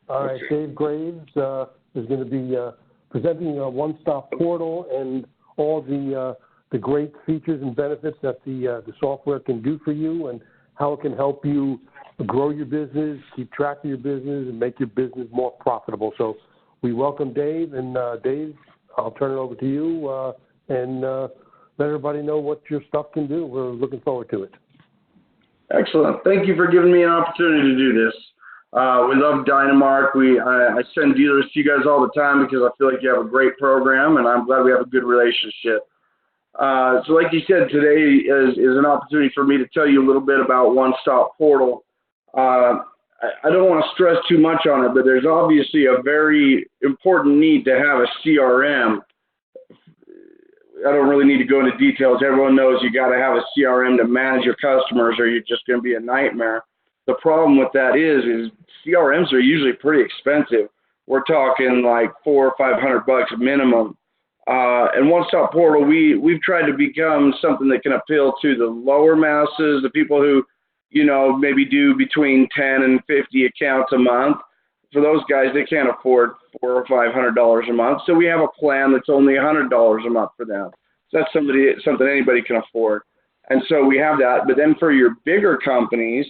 All right, Dave Graves is going to be presenting a one-stop portal and all the great features and benefits that the software can do for you and how it can help you grow your business, keep track of your business, and make your business more profitable. So we welcome Dave. And Dave, I'll turn it over to you and let everybody know what your stuff can do. We're looking forward to it. Excellent. Thank you for giving me an opportunity to do this. We love Dynamark. I send dealers to you guys all the time because I feel like you have a great program, and I'm glad we have a good relationship. So like you said, today is an opportunity for me to tell you a little bit about One Stop Portal. I don't want to stress too much on it, but there's obviously a very important need to have a CRM. I don't really need to go into details. Everyone knows you got to have a CRM to manage your customers or you're just going to be a nightmare. The problem with that is CRMs are usually pretty expensive. We're talking like $400 or $500 minimum. And One Stop Portal, we've tried to become something that can appeal to the lower masses, the people who, you know, maybe do between 10 and 50 accounts a month. For those guys, they can't afford $400 or $500 a month. So we have a plan that's only $100 a month for them. So that's something anybody can afford. And so we have that. But then for your bigger companies,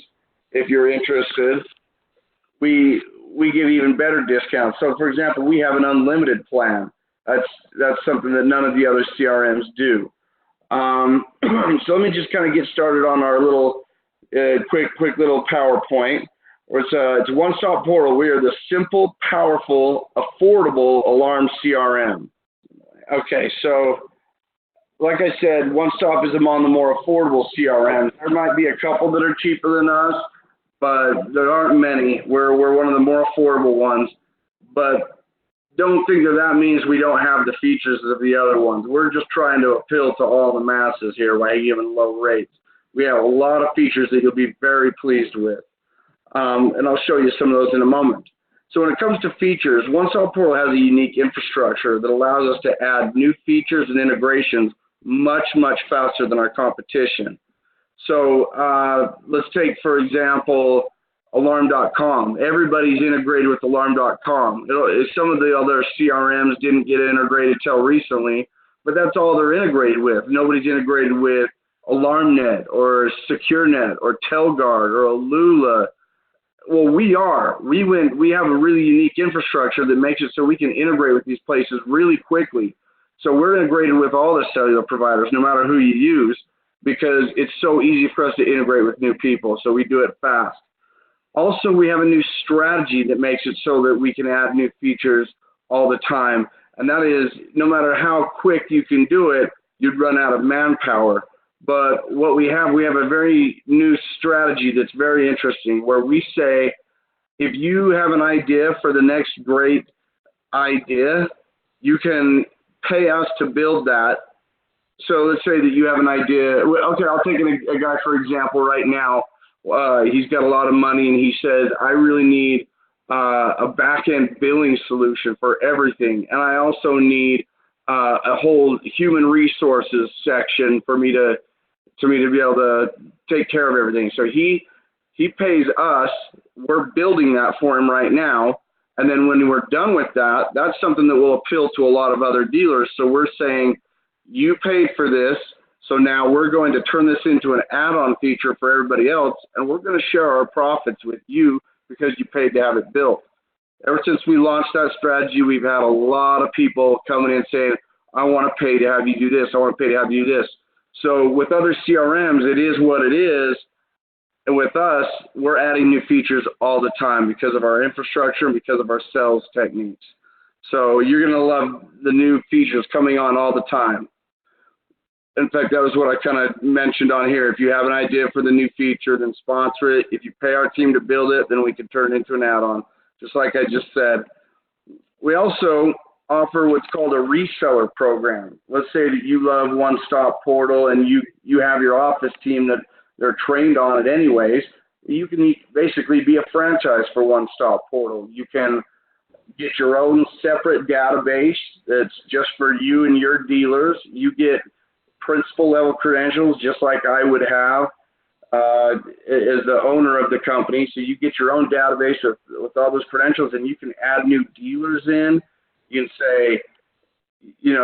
if you're interested, we give even better discounts. So for example, we have an unlimited plan. That's something that none of the other CRMs do. So let me just kind of get started on our little quick little PowerPoint. It's a one-stop portal. We are the simple, powerful, affordable alarm CRM. Okay, so like I said, One Stop is among the more affordable CRMs. There might be a couple that are cheaper than us, but there aren't many. We're one of the more affordable ones. But don't think that means we don't have the features of the other ones. We're just trying to appeal to all the masses here by giving low rates. We have a lot of features that you'll be very pleased with. And I'll show you some of those in a moment. So when it comes to features, One Stop Portal has a unique infrastructure that allows us to add new features and integrations much, much faster than our competition. So let's take, for example, Alarm.com. Everybody's integrated with Alarm.com. Some of the other CRMs didn't get integrated till recently, but that's all they're integrated with. Nobody's integrated with AlarmNet or SecureNet or Telguard or Alula. Well, we are. We have a really unique infrastructure that makes it so we can integrate with these places really quickly. So we're integrated with all the cellular providers, no matter who you use, because it's so easy for us to integrate with new people. So we do it fast. Also, we have a new strategy that makes it so that we can add new features all the time. And that is, no matter how quick you can do it, you'd run out of manpower. But what we have a very new strategy that's very interesting, where we say, if you have an idea for the next great idea, you can pay us to build that. So let's say that you have an idea. Okay, I'll take a guy, for example, right now. He's got a lot of money, and he says, I really need a back-end billing solution for everything. And I also need a whole human resources section for me to be able to take care of everything. So he pays us. We're building that for him right now. And then when we're done with that, that's something that will appeal to a lot of other dealers. So we're saying, you paid for this, so now we're going to turn this into an add-on feature for everybody else, and we're going to share our profits with you because you paid to have it built. Ever since we launched that strategy, we've had a lot of people coming in saying, I want to pay to have you do this, I want to pay to have you do this. So with other CRMs, it is what it is. And with us, we're adding new features all the time because of our infrastructure and because of our sales techniques. So you're going to love the new features coming on all the time. In fact, that was what I kind of mentioned on here. If you have an idea for the new feature, then sponsor it. If you pay our team to build it, then we can turn it into an add-on, just like I just said. We also offer what's called a reseller program. Let's say that you love One Stop Portal and you have your office team that they're trained on it anyways. You can basically be a franchise for One Stop Portal. You can get your own separate database that's just for you and your dealers. You get principal level credentials just like I would have. is the owner of the company. So you get your own database with all those credentials, and you can add new dealers in. You can say, you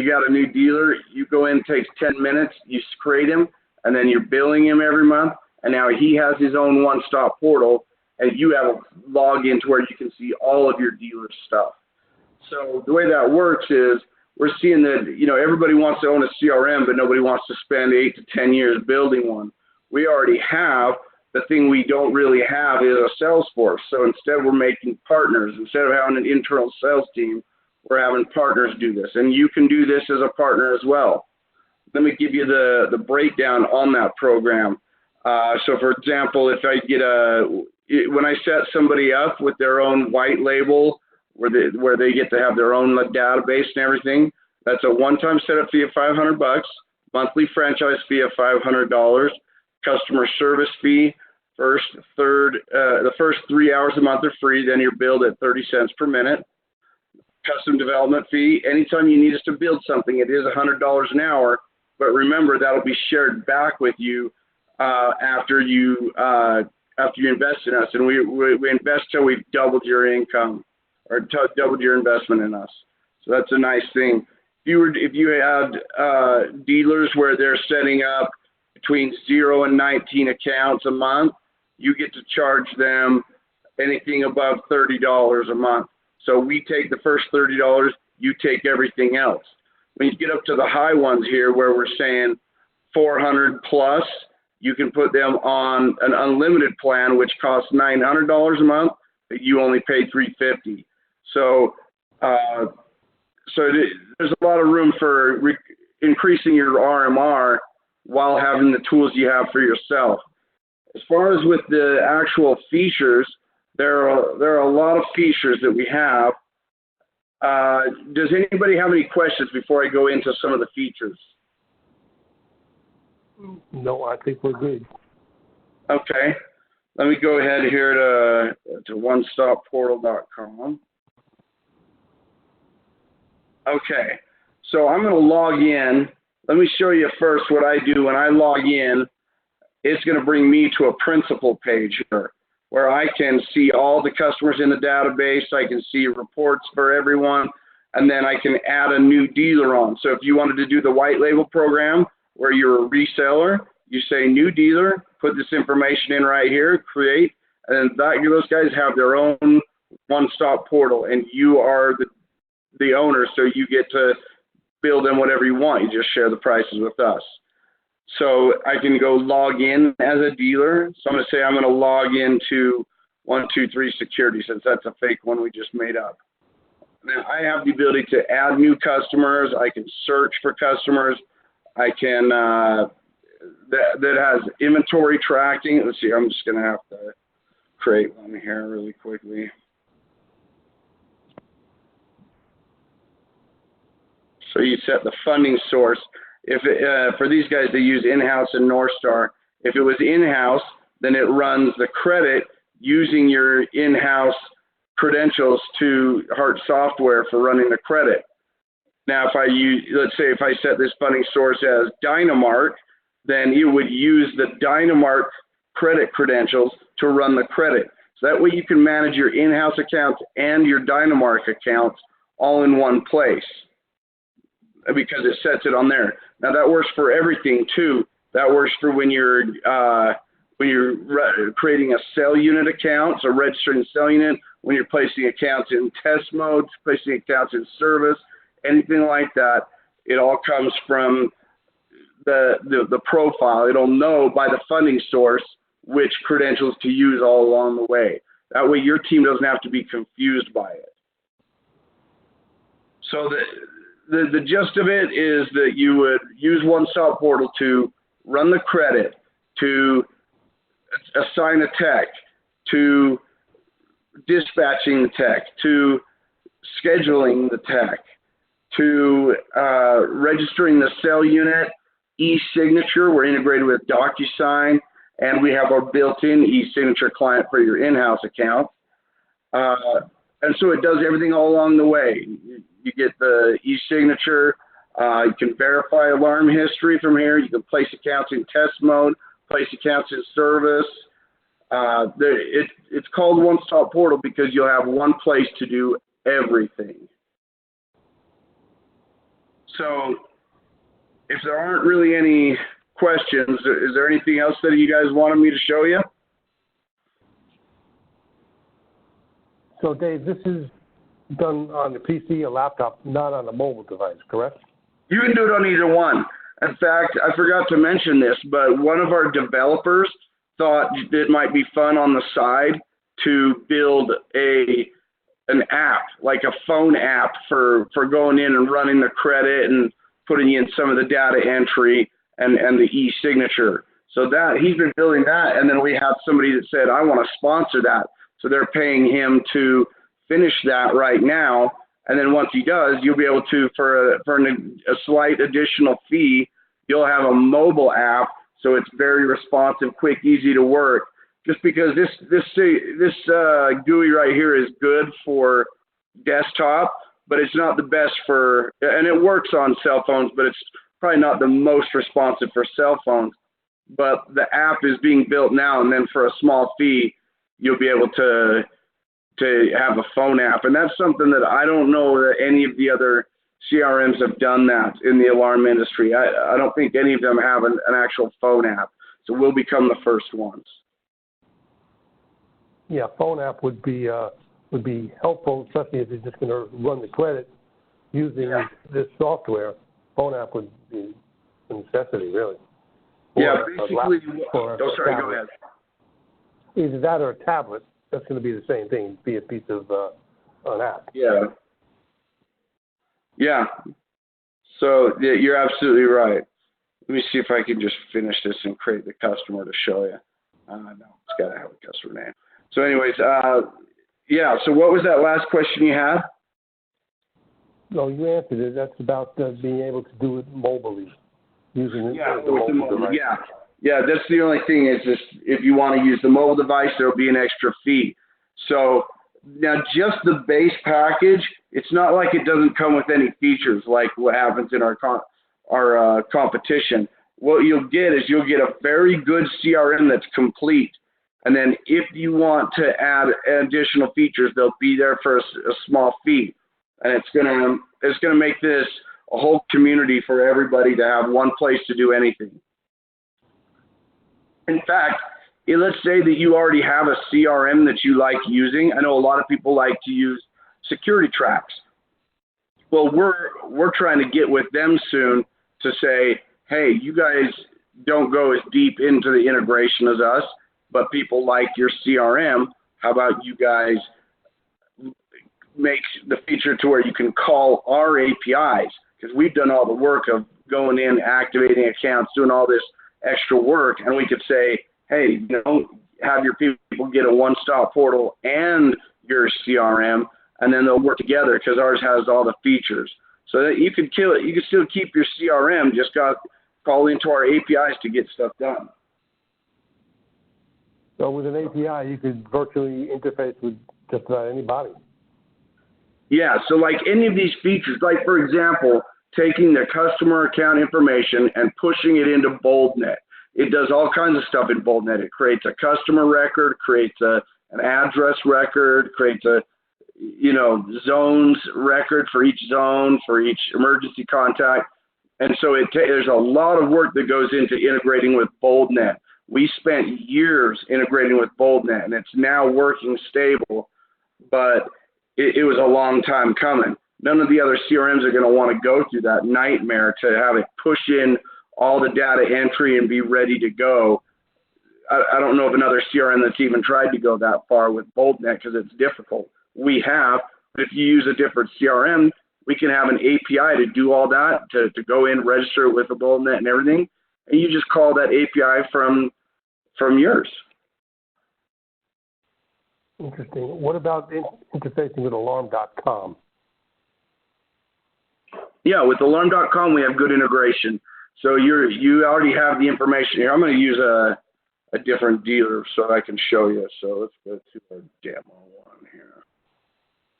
got a new dealer, you go in, it takes 10 minutes, you create him, and then you're billing him every month. And now he has his own one-stop portal, and you have a login to where you can see all of your dealer stuff. So the way that works is we're seeing that, everybody wants to own a CRM, but nobody wants to spend 8 to 10 years building one. We already have. The thing we don't really have is a sales force. So instead we're making partners. Instead of having an internal sales team, we're having partners do this. And you can do this as a partner as well. Let me give you the breakdown on that program. So for example, if I get when I set somebody up with their own white label, where they get to have their own database and everything, that's a one-time setup fee of $500, monthly franchise fee of $500, customer service fee, the first 3 hours a month are free, then you're billed at 30 cents per minute. Custom development fee, anytime you need us to build something, it is $100 an hour, but remember that'll be shared back with you after you invest in us, and we invest till we've doubled your income or doubled your investment in us. So that's a nice thing. If you had dealers where they're setting up between 0 and 19 accounts a month, you get to charge them anything above $30 a month. So we take the first $30, you take everything else. When you get up to the high ones here where we're saying 400 plus, you can put them on an unlimited plan, which costs $900 a month, but you only pay $350. So there's a lot of room for increasing your RMR while having the tools you have for yourself. As far as with the actual features, there are a lot of features that we have. Does anybody have any questions before I go into some of the features? No, I think we're good. Okay. Let me go ahead here to onestopportal.com. Okay. So I'm going to log in. Let me show you first what I do when I log in. It's going to bring me to a principal page here, where I can see all the customers in the database. I can see reports for everyone, and then I can add a new dealer on. So if you wanted to do the white label program where you're a reseller, you say new dealer, put this information in right here, create, and then those guys have their own one-stop portal, and you are the owner, so you get to build in whatever you want. You just share the prices with us. So I can go log in as a dealer. So I'm going to say I'm going to log into 123 Security, since that's a fake one we just made up. Now I have the ability to add new customers. I can search for customers. I can, that has inventory tracking. Let's see, I'm just going to have to create one here really quickly. So you set the funding source. If for these guys, they use in-house and Northstar. If it was in-house, then it runs the credit using your in-house credentials to Hart Software for running the credit. Now, if I use, let's say if I set this funding source as Dynamark, then it would use the Dynamark credit credentials to run the credit. So that way you can manage your in-house accounts and your Dynamark accounts all in one place, because it sets it on there. Now that works for everything too. That works for when you're creating a cell unit account, so registering a cell unit, when you're placing accounts in test mode, placing accounts in service, anything like that. It all comes from the profile. It'll know by the funding source which credentials to use all along the way. That way your team doesn't have to be confused by it. So the gist of it is that you would use One-Stop Portal to run the credit, to assign a tech, to dispatching the tech, to scheduling the tech, to registering the cell unit, e-signature. We're integrated with DocuSign, and we have our built-in e-signature client for your in-house account. And so it does everything all along the way. You get the e-signature. You can verify alarm history from here. You can place accounts in test mode, place accounts in service. It's called One Stop Portal because you'll have one place to do everything. So if there aren't really any questions, is there anything else that you guys wanted me to show you? So, Dave, this is done on the PC, a laptop, not on a mobile device, correct? You can do it on either one. In fact, I forgot to mention this, but one of our developers thought it might be fun on the side to build an app, like a phone app for going in and running the credit and putting in some of the data entry and the e-signature. So that he's been building that, and then we have somebody that said, I want to sponsor that. So they're paying him to finish that right now. And then once he does, you'll be able to, for a slight additional fee, you'll have a mobile app. So it's very responsive, quick, easy to work. Just because this GUI right here is good for desktop, but it's not the best for, and it works on cell phones, but it's probably not the most responsive for cell phones. But the app is being built now, and then for a small fee, you'll be able to have a phone app. And that's something that I don't know that any of the other CRMs have done that in the alarm industry. I don't think any of them have an actual phone app. So we'll become the first ones. Yeah, phone app would be helpful, especially if you're just going to run the credit using this software. Phone app would be a necessity, really. Basically. Sorry, go ahead. Either that or a tablet. That's going to be the same thing. Be a piece of an app. Yeah. So you're absolutely right. Let me see if I can just finish this and create the customer to show you. No, it's got to have a customer name. So anyways, so what was that last question you had? No, you answered it. That's about being able to do it mobilely, using the mobile device. Yeah, that's the only thing is just if you want to use the mobile device, there will be an extra fee. So now just the base package, it's not like it doesn't come with any features like what happens in our competition. What you'll get is you'll get a very good CRM that's complete. And then if you want to add additional features, they'll be there for a small fee. And it's gonna make this a whole community for everybody to have one place to do anything. In fact, let's say that you already have a CRM that you like using. I know a lot of people like to use SecurityTrax. Well, we're trying to get with them soon to say, hey, you guys don't go as deep into the integration as us, but people like your CRM. How about you guys make the feature to where you can call our APIs? Because we've done all the work of going in, activating accounts, doing all this extra work, and we could say, hey, have your people get a one-stop portal and your CRM, and then they'll work together because ours has all the features. So that you could kill it. You could still keep your CRM, just got call into our APIs to get stuff done. So with an API, you could virtually interface with just about anybody. Yeah, so like any of these features, like for example, taking the customer account information and pushing it into BoldNet. It does all kinds of stuff in BoldNet. It creates a customer record, creates an address record, creates a zones record for each zone, for each emergency contact. And so there's a lot of work that goes into integrating with BoldNet. We spent years integrating with BoldNet, and it's now working stable, but it was a long time coming. None of the other CRMs are going to want to go through that nightmare to have it push in all the data entry and be ready to go. I don't know of another CRM that's even tried to go that far with BoldNet because it's difficult. We have, but if you use a different CRM, we can have an API to do all that, to go in, register with the BoldNet and everything, and you just call that API from yours. Interesting. What about interfacing with Alarm.com? Yeah, with Alarm.com, we have good integration. So you already have the information here. I'm going to use a different dealer so I can show you. So let's go to our demo one here.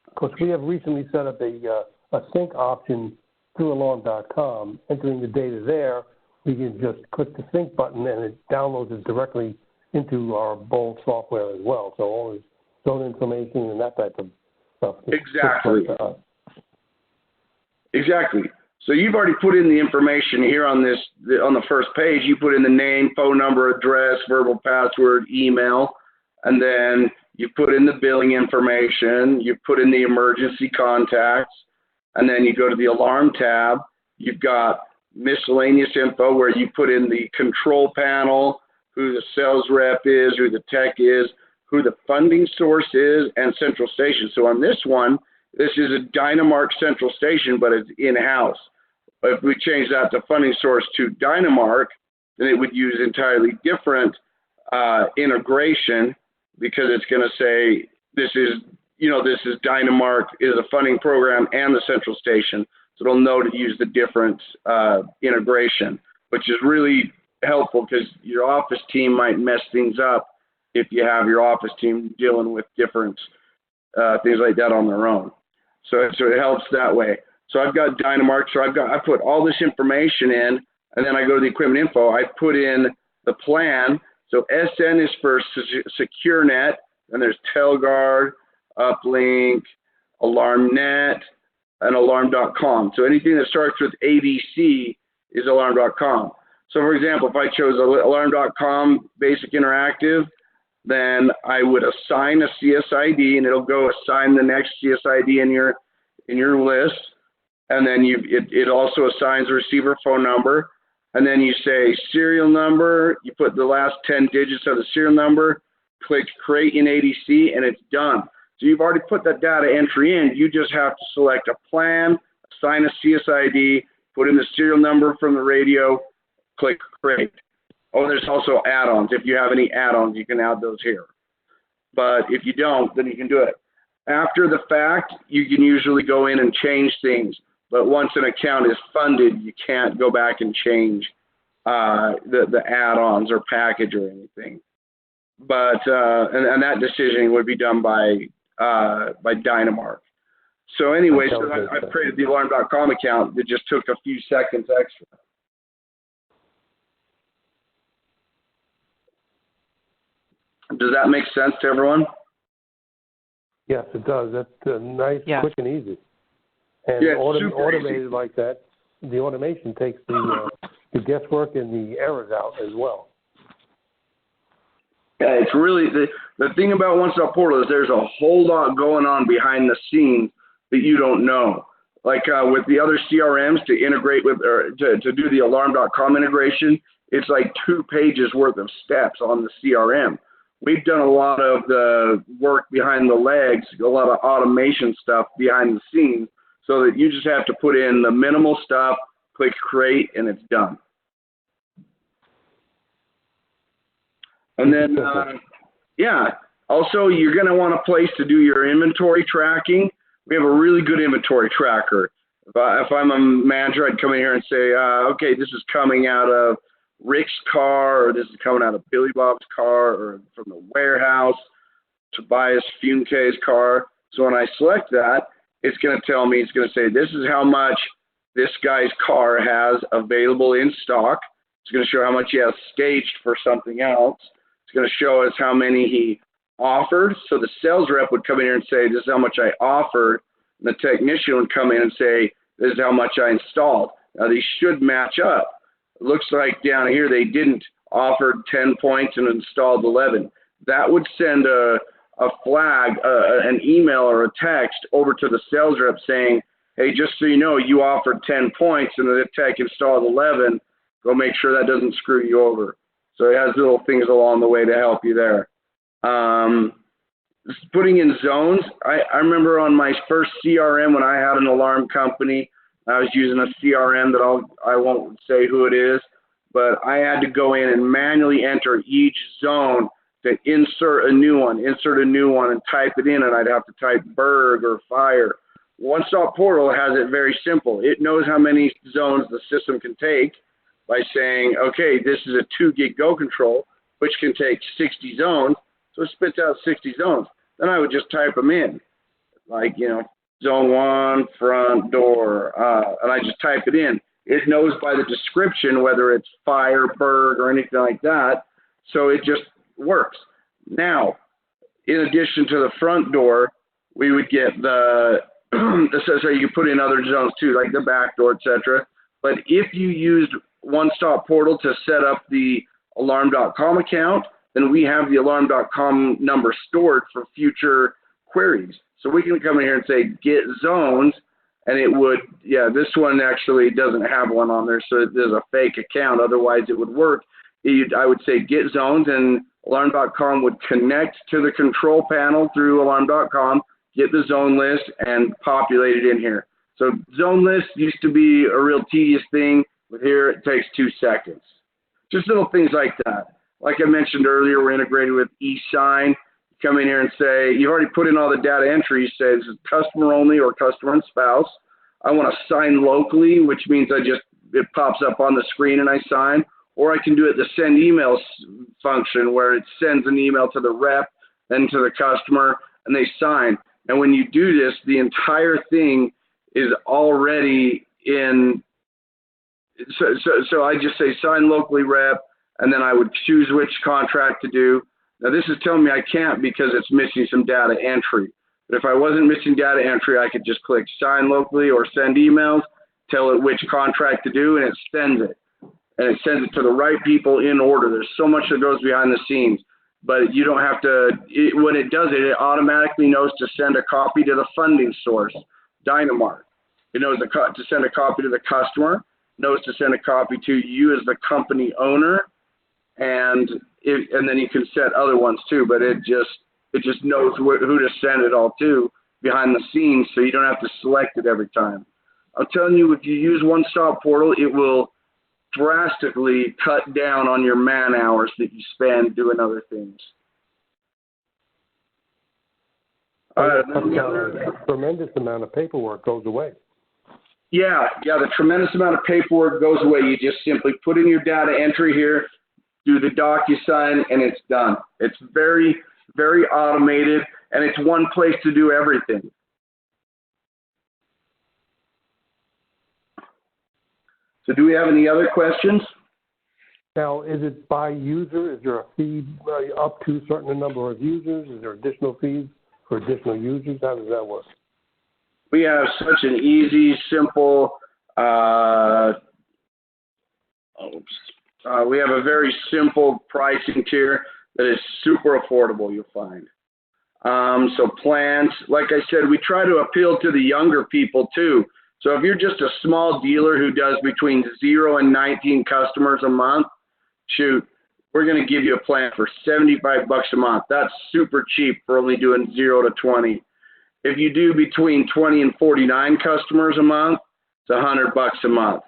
Of course, we have recently set up a sync option through Alarm.com, entering the data there we can just click the sync button and it downloads it directly into our Bolt software as well. So all his zone information and that type of stuff. Exactly. Exactly. So you've already put in the information here on the first page. You put in the name, phone number, address, verbal password, email, and then you put in the billing information. You put in the emergency contacts, and then you go to the alarm tab. You've got miscellaneous info where you put in the control panel, who the sales rep is, who the tech is, who the funding source is, and central station. So on this one, this is a Dynamark central station, but it's in-house. If we change that to funding source to Dynamark, then it would use entirely different integration, because it's going to say this is Dynamark is a funding program and the central station. So it'll know to use the different integration, which is really helpful because your office team might mess things up if you have your office team dealing with different things like that on their own. So it helps that way. So I've got Dynamark. So I put all this information in, and then I go to the equipment info. I put in the plan. So SN is for SecureNet, and there's Telguard, Uplink, AlarmNet, and Alarm.com. So anything that starts with ADC is Alarm.com. So for example, if I chose Alarm.com Basic Interactive, then I would assign a CSID, and it'll go assign the next CSID in your list, and then it also assigns a receiver phone number, and then you say serial number. You put the last 10 digits of the serial number, click create in ADC, and it's done. So you've already put that data entry in. You just have to select a plan, assign a CSID, put in the serial number from the radio, click create. Oh, there's also add-ons. If you have any add-ons, you can add those here. But if you don't, then you can do it. After the fact, you can usually go in and change things. But once an account is funded, you can't go back and change the add-ons or package or anything. But and that decision would be done by Dynamark. So anyway, so I've created the Alarm.com account. It just took a few seconds extra. Does that make sense to everyone? Yes, it does. That's nice, quick, and easy. And yeah, automated easy. like that, the automation takes the guesswork and the errors out as well. Yeah, it's really the thing about One Stop Portal is there's a whole lot going on behind the scenes that you don't know. Like with the other CRMs to integrate with or to do the Alarm.com integration, it's like 2 pages worth of steps on the CRM. We've done a lot of the work behind the legs, a lot of automation stuff behind the scenes, so that you just have to put in the minimal stuff, click create, and it's done. And then, also you're going to want a place to do your inventory tracking. We have a really good inventory tracker. If I'm a manager, I'd come in here and say, okay, this is coming out of Rick's car, or this is coming out of Billy Bob's car, or from the warehouse, Tobias Funke's car. So when I select that, it's going to tell me, it's going to say, this is how much this guy's car has available in stock. It's going to show how much he has staged for something else. It's going to show us how many he offered. So the sales rep would come in here and say, this is how much I offered. And the technician would come in and say, this is how much I installed. Now, these should match up. It looks like down here they didn't offer 10 points and installed 11. That would send a flag, an email or a text over to the sales rep saying, hey, just so you know, you offered 10 points and the tech installed 11. Go make sure that doesn't screw you over. So it has little things along the way to help you there. Putting in zones. I remember on my first CRM when I had an alarm company, I was using a CRM that I won't say who it is, but I had to go in and manually enter each zone to insert a new one, and type it in, and I'd have to type Berg or Fire. One Stop Portal has it very simple. It knows how many zones the system can take by saying, okay, this is a 2 gig go control, which can take 60 zones, so it spits out 60 zones. Then I would just type them in, like, zone 1, front door, and I just type it in. it knows by the description whether it's fire, bird, or anything like that. So it just works. Now, in addition to the front door, we would get the so you can put in other zones too, like the back door, etc. But if you used One Stop Portal to set up the Alarm.com account, then we have the Alarm.com number stored for future queries. So we can come in here and say get zones, and it would, yeah, this one actually doesn't have one on there, so there's a fake account. Otherwise, it would work. I would say get zones, and Alarm.com would connect to the control panel through Alarm.com, get the zone list, and populate it in here. So zone list used to be a real tedious thing, but here it takes 2 seconds. Just little things like that. Like I mentioned earlier, we're integrated with eSign. You come in here and say, you've already put in all the data entry. You say this is customer only or customer and spouse. I want to sign locally, which means it pops up on the screen and I sign. Or I can do it the send emails function where it sends an email to the rep, then to the customer, and they sign. And when you do this, the entire thing is already in. So I just say sign locally rep, and then I would choose which contract to do. Now this is telling me I can't because it's missing some data entry. But if I wasn't missing data entry, I could just click sign locally or send emails, tell it which contract to do, and it sends it. And it sends it to the right people in order. There's so much that goes behind the scenes, but you don't have to, when it does it, it automatically knows to send a copy to the funding source, Dynamark. It knows to send a copy to the customer, knows to send a copy to you as the company owner, and then you can set other ones too, but it just knows who to send it all to behind the scenes, so you don't have to select it every time. I'm telling you, if you use One Stop Portal, it will drastically cut down on your man hours that you spend doing other things. A tremendous amount of paperwork goes away. Yeah, the tremendous amount of paperwork goes away. You just simply put in your data entry here, do the DocuSign, and it's done. It's very, very automated, and it's one place to do everything. So do we have any other questions? Now, is it by user? Is there a fee up to a certain number of users? Is there additional fees for additional users? How does that work? We have such an easy, simple, we have a very simple pricing tier that is super affordable, you'll find. So plans, like I said, we try to appeal to the younger people too. So if you're just a small dealer who does between 0 and 19 customers a month, shoot, we're going to give you a plan for $75 a month. That's super cheap for only doing 0 to 20. If you do between 20 and 49 customers a month, it's $100 a month.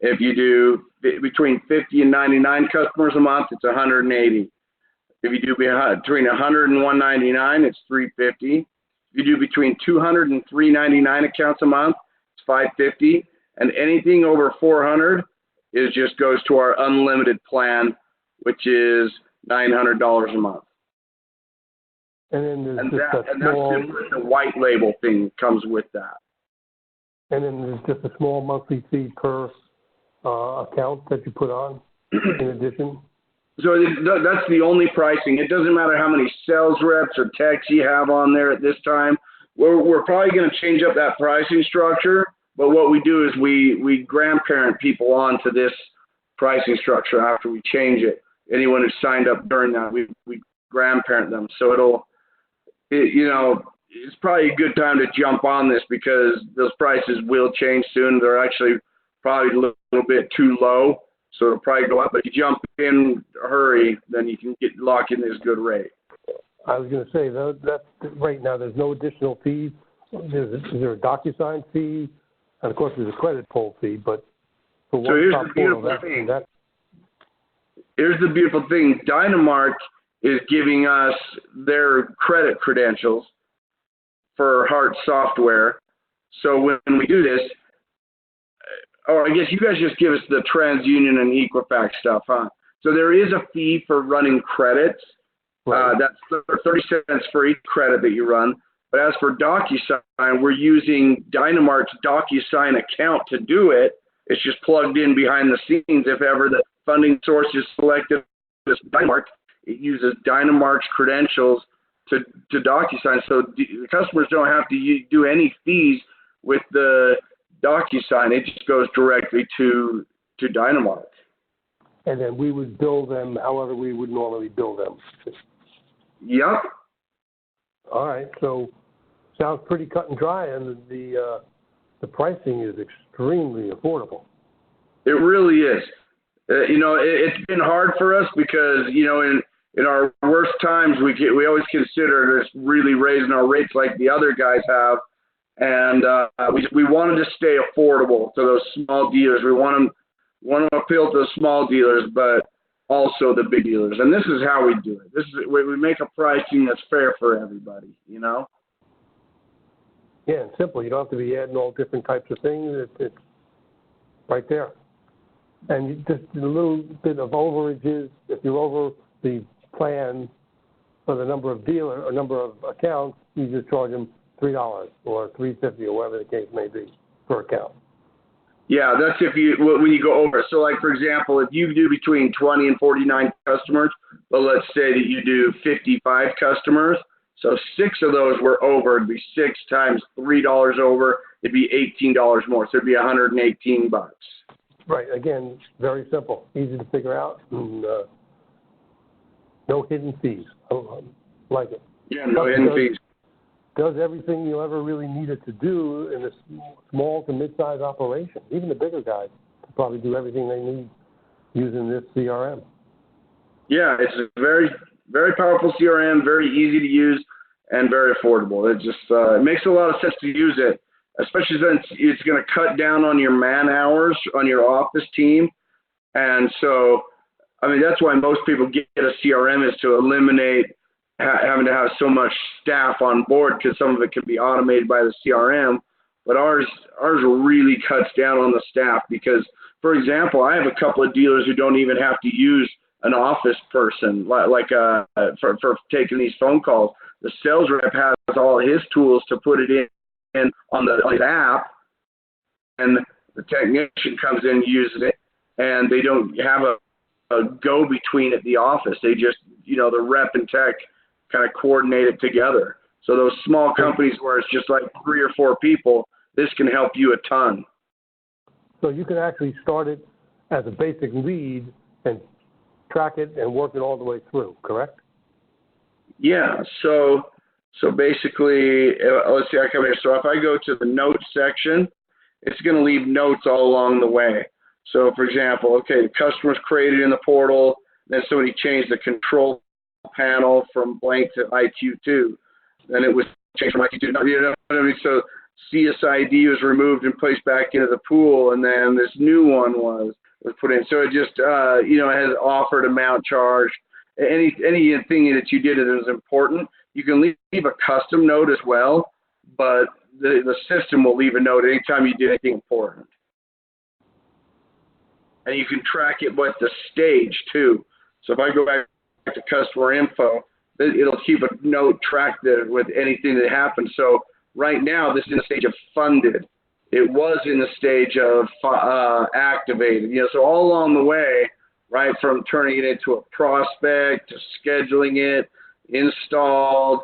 If you do between 50 and 99 customers a month, it's $180. If you do between 100 and 199, it's $350. If you do between 200 and 399 accounts a month, $550, and anything over 400 just goes to our unlimited plan, which is $900 a month. And then there's that's just the white label thing comes with that. And then there's just a small monthly fee per account that you put on in addition. So that's the only pricing. It doesn't matter how many sales reps or techs you have on there at this time. We're probably going to change up that pricing structure. But what we do is we grandparent people onto this pricing structure after we change it. Anyone who signed up during that, we grandparent them. So it's probably a good time to jump on this because those prices will change soon. They're actually probably a little bit too low, so it'll probably go up. But if you jump in a hurry, then you can lock in this good rate. I was going to say, that right now there's no additional fees. Is there a DocuSign fee? And, of course, there's a credit pull fee, but for so here's the beautiful thing. Here's the beautiful thing. Dynamark is giving us their credit credentials for Heart software. So when we do this, or I guess you guys just give us the TransUnion and Equifax stuff, huh? So there is a fee for running credits. Right. That's 30 cents for each credit that you run. But as for DocuSign, we're using Dynamark's DocuSign account to do it. It's just plugged in behind the scenes. If ever the funding source is selected as Dynamark, it uses Dynamark's credentials to DocuSign. So the customers don't have to do any fees with the DocuSign. It just goes directly to Dynamark. And then we would bill them however we would normally bill them. Yep. All right. So sounds pretty cut and dry, and the pricing is extremely affordable. It really is. It's been hard for us because, in our worst times, we always consider just really raising our rates like the other guys have. And we wanted to stay affordable to those small dealers. We want to appeal to the small dealers, but also the big dealers. And this is how we do it. We make a pricing that's fair for everybody, Yeah, and simple. You don't have to be adding all different types of things. It's right there. And just a little bit of overages, if you're over the plan for the number of dealer or number of accounts, you just charge them $3 or $3.50 or whatever the case may be per account. Yeah, that's when you go over. So, like, for example, if you do between 20 and 49 customers, but let's say that you do 55 customers, so 6 of those were over. It'd be 6 times $3 over. It'd be $18 more. So it'd be $118. Right. Again, very simple, easy to figure out, and no hidden fees. I like it. Yeah, no hidden fees. Does everything you ever really needed to do in a small to mid-sized operation. Even the bigger guys can probably do everything they need using this CRM. Yeah, it's a very, very powerful CRM, very easy to use, and very affordable. It just it makes a lot of sense to use it, especially since it's going to cut down on your man hours on your office team. And so, I mean, that's why most people get a CRM, is to eliminate having to have so much staff on board, because some of it can be automated by the CRM. But ours really cuts down on the staff because, for example, I have a couple of dealers who don't even have to use an office person for taking these phone calls. The sales rep has all his tools to put it in on the app, and the technician comes in and uses it, and they don't have a go-between at the office. They just, the rep and tech kind of coordinate it together. So those small companies where it's just like 3 or 4 people, this can help you a ton. So you can actually start it as a basic lead and track it and work it all the way through, correct? Yeah. So basically, let's see, I come here. So if I go to the notes section, it's going to leave notes all along the way. So, for example, okay, the customer's created in the portal, then somebody changed the control panel from blank to IQ2. Then it was changed from IQ2 to, you know what I mean? So CSID was removed and placed back into the pool, and then this new one was put in. So it just, it has offered amount charged. Anything that you did that was important, you can leave a custom note as well, but the system will leave a note anytime you did anything important. And you can track it with the stage too. So if I go back to customer info, it'll keep a note tracked with anything that happened. So right now, this is in the stage of funded. It was in the stage of activated. So all along the way, right from turning it into a prospect to scheduling it, installed,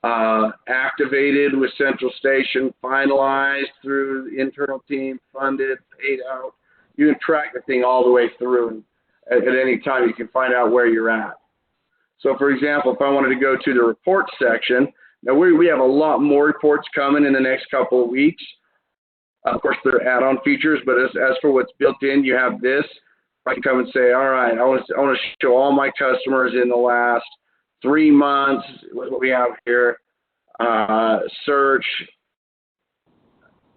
activated with Central Station, finalized through the internal team, funded, paid out. You can track the thing all the way through, and at any time you can find out where you're at. So, for example, if I wanted to go to the reports section, now we have a lot more reports coming in the next couple of weeks. Of course, they're add-on features, but as for what's built in, you have this. I can come and say, all right, I want to show all my customers in the last 3 months, what we have here, search,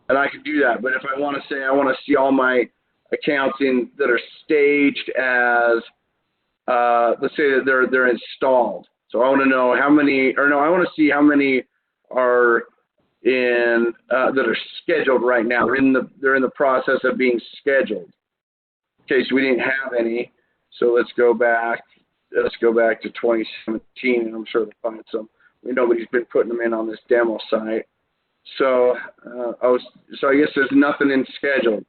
and I can do that. But if I want to say I want to see all my accounts that are staged as, let's say that they're installed. So I want to know I want to see how many are in that are scheduled right now. They're in the process of being scheduled. Okay, so we didn't have any. So let's go back to 2017, and I'm sure they'll find some. Nobody's been putting them in on this demo site. So I guess there's nothing in scheduled.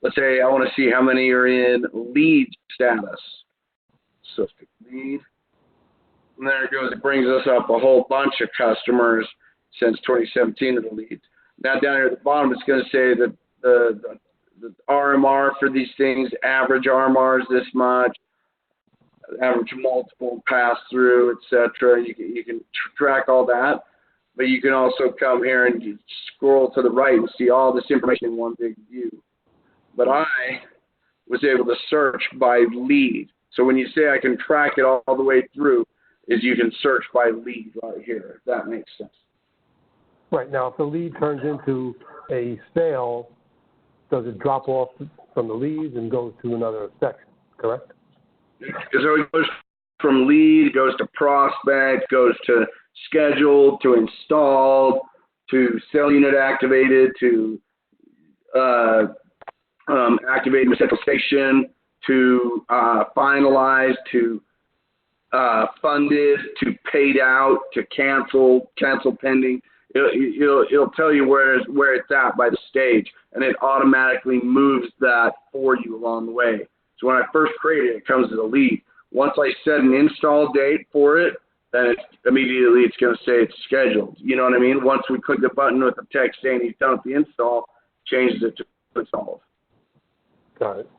let's say I want to see how many are in lead status. So lead. And there it goes. It brings us up a whole bunch of customers since 2017 of the leads. Now down here at the bottom, it's going to say that the RMR for these things, average RMR is this much, average multiple pass through, etc. You can track all that, but you can also come here and you scroll to the right and see all this information in one big view. But I was able to search by lead. So when you say I can track it all the way through, is you can search by lead right here, if that makes sense. Right. Now, if the lead turns into a sale, does it drop off from the leads and go to another section, correct? So it goes from lead, goes to prospect, goes to scheduled, to installed, to cell unit activated, to activated central station, to finalized, to funded, to paid out, to cancel pending. It'll tell you where it's at by the stage, and it automatically moves that for you along the way. So when I first create it, it comes as a lead. Once I set an install date for it, then immediately it's going to say it's scheduled. You know what I mean? Once we click the button with the text saying he's done with the install, changes it to installed. Got it.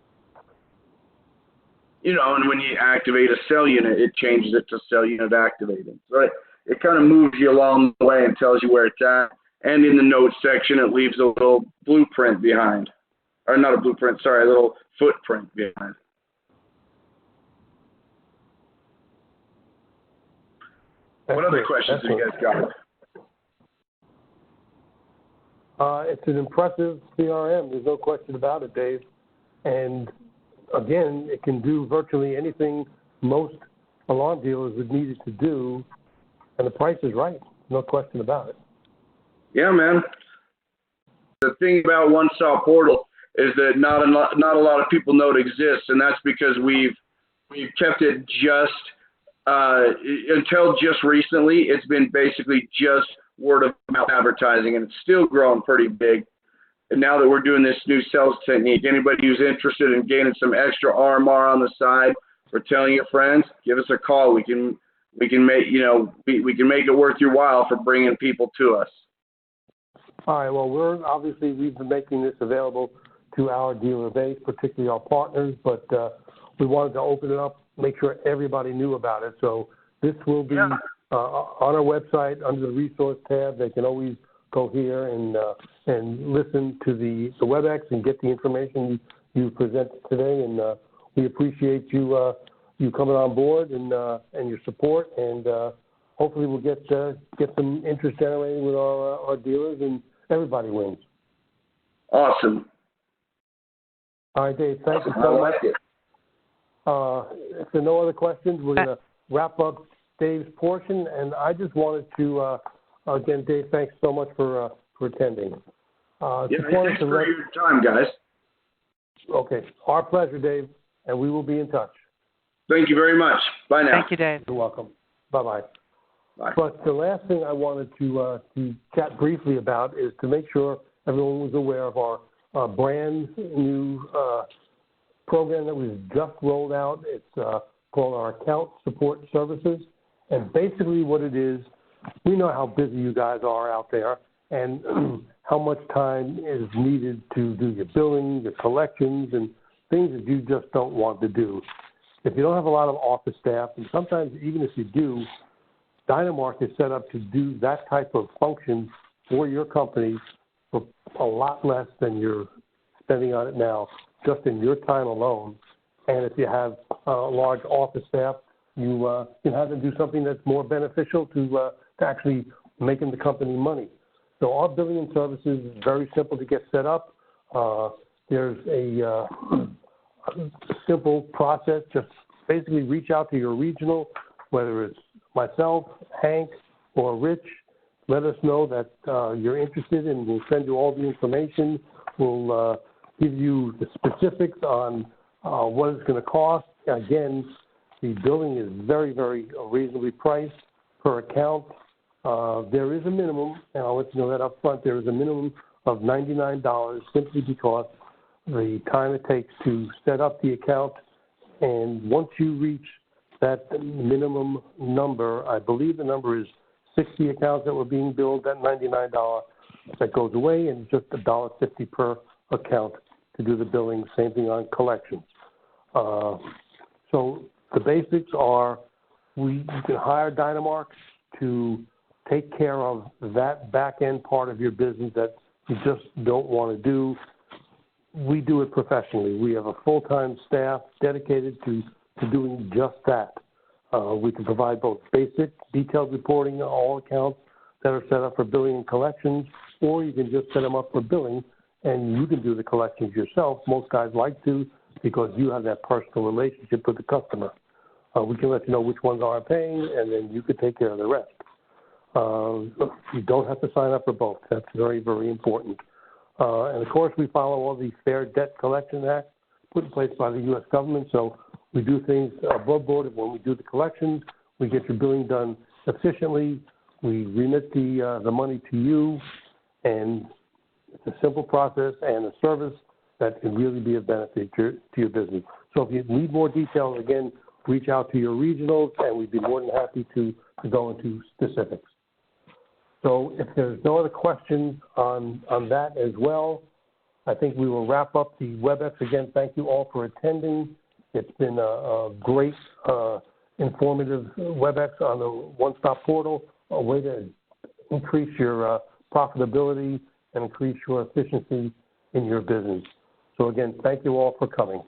You know, and when you activate a cell unit, it changes it to cell unit activated. So it kind of moves you along the way and tells you where it's at. And in the notes section, it leaves a little blueprint behind. Or not a blueprint, sorry, a little footprint behind. What other questions have you guys got? It's an impressive CRM. There's no question about it, Dave. And again, it can do virtually anything most alarm dealers would need it to do, and the price is right. No question about it. Yeah, man. The thing about One Stop Portal is that not a lot of people know it exists, and that's because we've kept it just until just recently. It's been basically just word of mouth advertising, and it's still growing pretty big. And now that we're doing this new sales technique, anybody who's interested in gaining some extra RMR on the side or telling your friends, give us a call. We can make we can make it worth your while for bringing people to us. All right. Well, we've been making this available to our dealer base, particularly our partners, but we wanted to open it up, make sure everybody knew about it. So this will be on our website under the resource tab. They can always go here and listen to the WebEx and get the information you presented today. And we appreciate you coming on board and your support. And hopefully we'll get some interest generated with our dealers, and everybody wins. Awesome. All right, Dave, thank you so much. If there are no other questions, we're going to wrap up Dave's portion. And I just wanted to, again, Dave, thanks so much for attending. Thanks for your time, guys. Okay, our pleasure, Dave, and we will be in touch. Thank you very much. Bye now. Thank you, Dave. You're welcome. Bye-bye. Bye. But the last thing I wanted to chat briefly about is to make sure everyone was aware of our brand new program that we've just rolled out. It's called our Account Support Services. And basically what it is, we know how busy you guys are out there and how much time is needed to do your billing, your collections, and things that you just don't want to do. If you don't have a lot of office staff, and sometimes even if you do, Dynamark is set up to do that type of function for your company for a lot less than you're spending on it now, just in your time alone. And if you have a large office staff, you can have them do something that's more beneficial to actually making the company money. So our billing and services is very simple to get set up. There's a simple process. Just basically reach out to your regional, whether it's myself, Hank, or Rich. Let us know that you're interested, and we'll send you all the information. We'll give you the specifics on what it's going to cost. Again, the billing is very, very reasonably priced per account. There is a minimum, and I'll let you know that up front. There is a minimum of $99 simply because the time it takes to set up the account, and once you reach that minimum number, I believe the number is 60 accounts that were being billed, that $99, that goes away, and just $1.50 per account to do the billing. Same thing on collections. So the basics are you can hire Dynamark to take care of that back-end part of your business that you just don't want to do. We do it professionally. We have a full-time staff dedicated to doing just that. We can provide both basic, detailed reporting on all accounts that are set up for billing and collections, or you can just set them up for billing and you can do the collections yourself. Most guys like to because you have that personal relationship with the customer. We can let you know which ones aren't paying, and then you can take care of the rest. You don't have to sign up for both. That's very, very important. And, of course, we follow all the Fair Debt Collection Act put in place by the U.S. government. So we do things above board. When we do the collections, we get your billing done efficiently. We remit the money to you, and it's a simple process and a service that can really be of benefit to your business. So if you need more details, again, reach out to your regionals, and we'd be more than happy to go into specifics. So if there's no other questions on that as well, I think we will wrap up the WebEx. Again, thank you all for attending. It's been a great, informative WebEx on the One-Stop Portal, a way to increase your profitability and increase your efficiency in your business. So again, thank you all for coming.